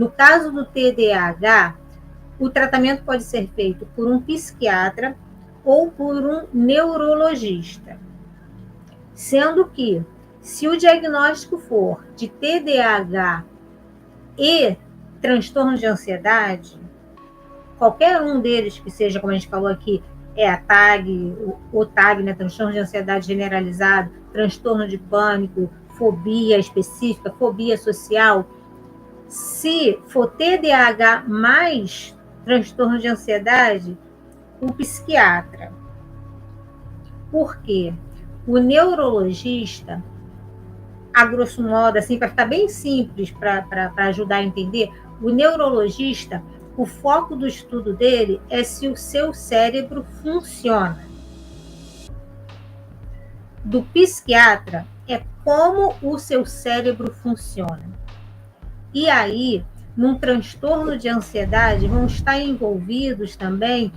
No caso do TDAH, o tratamento pode ser feito por um psiquiatra ou por um neurologista. Sendo que, se o diagnóstico for de TDAH e transtorno de ansiedade, qualquer um deles que seja, como a gente falou aqui, é a TAG, o TAG, né, transtorno de ansiedade generalizado, transtorno de pânico, fobia específica, fobia social. Se for TDAH mais transtorno de ansiedade, o psiquiatra. Por quê? O neurologista, a grosso modo, assim, para ficar bem simples, para ajudar a entender, o neurologista, o foco do estudo dele é se o seu cérebro funciona. Do psiquiatra é como o seu cérebro funciona. E aí, num transtorno de ansiedade, vão estar envolvidos também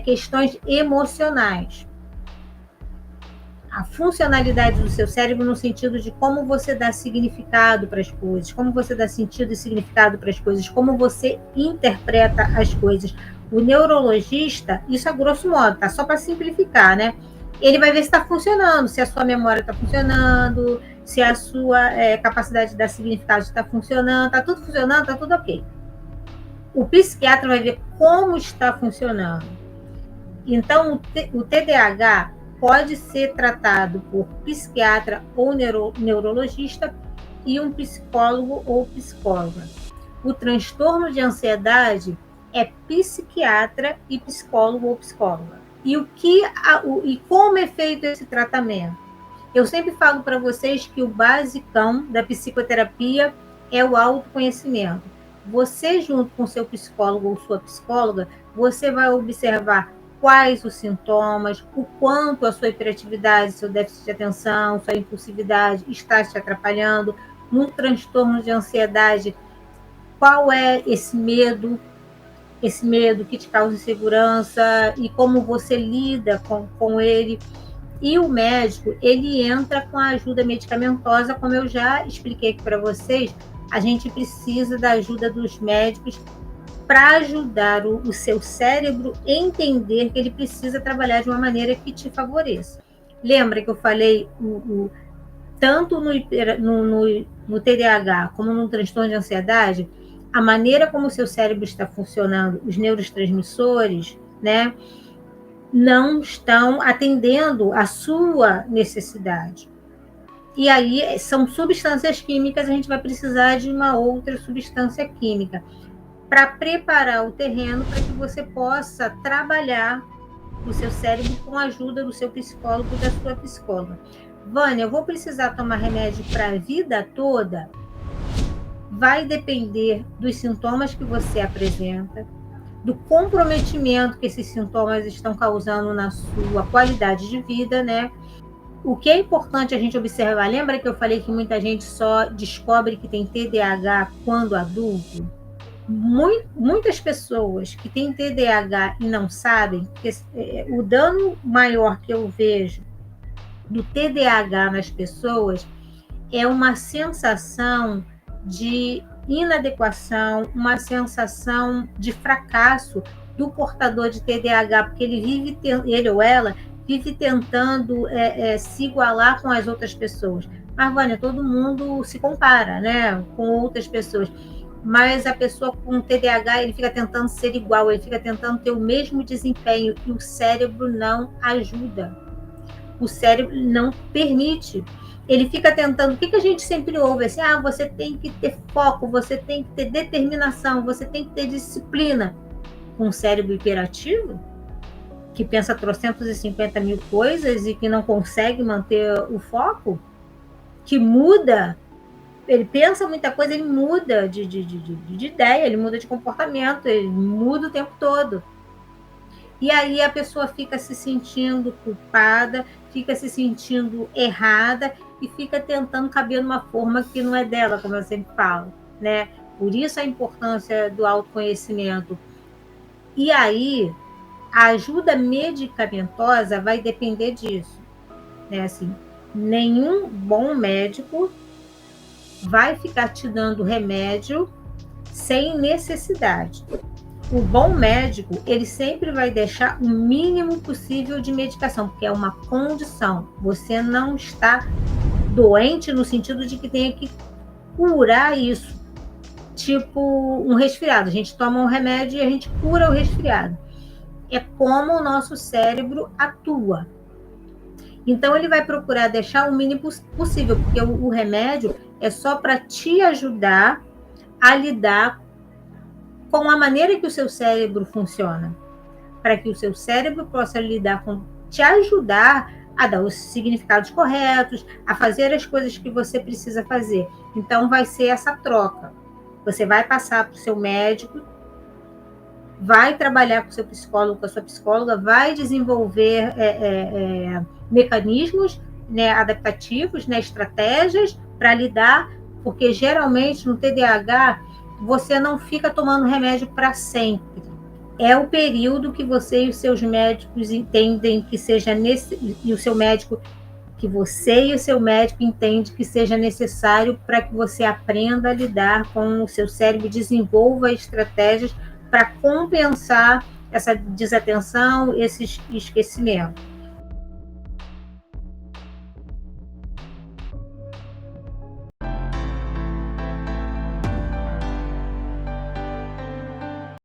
questões emocionais. A funcionalidade do seu cérebro no sentido de como você dá significado para as coisas, como você dá sentido e significado para as coisas, como você interpreta as coisas. O neurologista, isso a grosso modo, tá? Só para simplificar, né? Ele vai ver se está funcionando, se a sua memória está funcionando, se a sua capacidade de dar significado está funcionando, está tudo funcionando, está tudo ok. O psiquiatra vai ver como está funcionando. Então, o TDAH pode ser tratado por psiquiatra ou neurologista e um psicólogo ou psicóloga. O transtorno de ansiedade é psiquiatra e psicólogo ou psicóloga. E como é feito esse tratamento? Eu sempre falo para vocês que o basicão da psicoterapia é o autoconhecimento. Você, junto com seu psicólogo ou sua psicóloga, você vai observar quais os sintomas, o quanto a sua hiperatividade, seu déficit de atenção, sua impulsividade está te atrapalhando. No transtorno de ansiedade, qual é esse medo que te causa insegurança e como você lida com ele. E o médico, ele entra com a ajuda medicamentosa, como eu já expliquei aqui para vocês, a gente precisa da ajuda dos médicos para ajudar o seu cérebro a entender que ele precisa trabalhar de uma maneira que te favoreça. Lembra que eu falei, tanto no TDAH como no transtorno de ansiedade, a maneira como o seu cérebro está funcionando, os neurotransmissores, né, não estão atendendo a sua necessidade. E aí são substâncias químicas, a gente vai precisar de uma outra substância química para preparar o terreno para que você possa trabalhar o seu cérebro com a ajuda do seu psicólogo e da sua psicóloga. Vânia, eu vou precisar tomar remédio para a vida toda? Vai depender dos sintomas que você apresenta, do comprometimento que esses sintomas estão causando na sua qualidade de vida, né? O que é importante a gente observar, lembra que eu falei que muita gente só descobre que tem TDAH quando adulto? Muitas pessoas que têm TDAH e não sabem, porque o dano maior que eu vejo do TDAH nas pessoas é uma sensação de inadequação, uma sensação de fracasso do portador de TDAH, porque ele ou ela vive tentando se igualar com as outras pessoas. Mas, Vânia, todo mundo se compara, né, com outras pessoas. Mas a pessoa com TDAH, ele fica tentando ser igual, ele fica tentando ter o mesmo desempenho e o cérebro não ajuda. O cérebro não permite. Ele fica tentando, o que a gente sempre ouve? Assim, você tem que ter foco, você tem que ter determinação, você tem que ter disciplina. Um cérebro hiperativo, que pensa 350 mil coisas e que não consegue manter o foco, que muda, ele pensa muita coisa, ele muda de ideia, ele muda de comportamento, ele muda o tempo todo. E aí a pessoa fica se sentindo culpada, fica se sentindo errada e fica tentando caber numa forma que não é dela, como eu sempre falo, né? Por isso a importância do autoconhecimento. E aí, a ajuda medicamentosa vai depender disso, né? Assim, nenhum bom médico vai ficar te dando remédio sem necessidade. O bom médico, ele sempre vai deixar o mínimo possível de medicação, porque é uma condição. Você não está doente no sentido de que tenha que curar isso. Tipo um resfriado. A gente toma um remédio e a gente cura o resfriado. É como o nosso cérebro atua. Então, ele vai procurar deixar o mínimo possível, porque o remédio é só para te ajudar a lidar com a maneira que o seu cérebro funciona, para que o seu cérebro possa lidar com, te ajudar a dar os significados corretos, a fazer as coisas que você precisa fazer. Então, vai ser essa troca. Você vai passar para o seu médico, vai trabalhar com o seu psicólogo, com a sua psicóloga, vai desenvolver mecanismos, né, adaptativos, né, estratégias para lidar, porque geralmente no TDAH você não fica tomando remédio para sempre. É o período que você e os seus médicos entendem que seja e o seu médico, que você e o seu médico entendem que seja necessário para que você aprenda a lidar com o seu cérebro, desenvolva estratégias para compensar essa desatenção, esse esquecimento.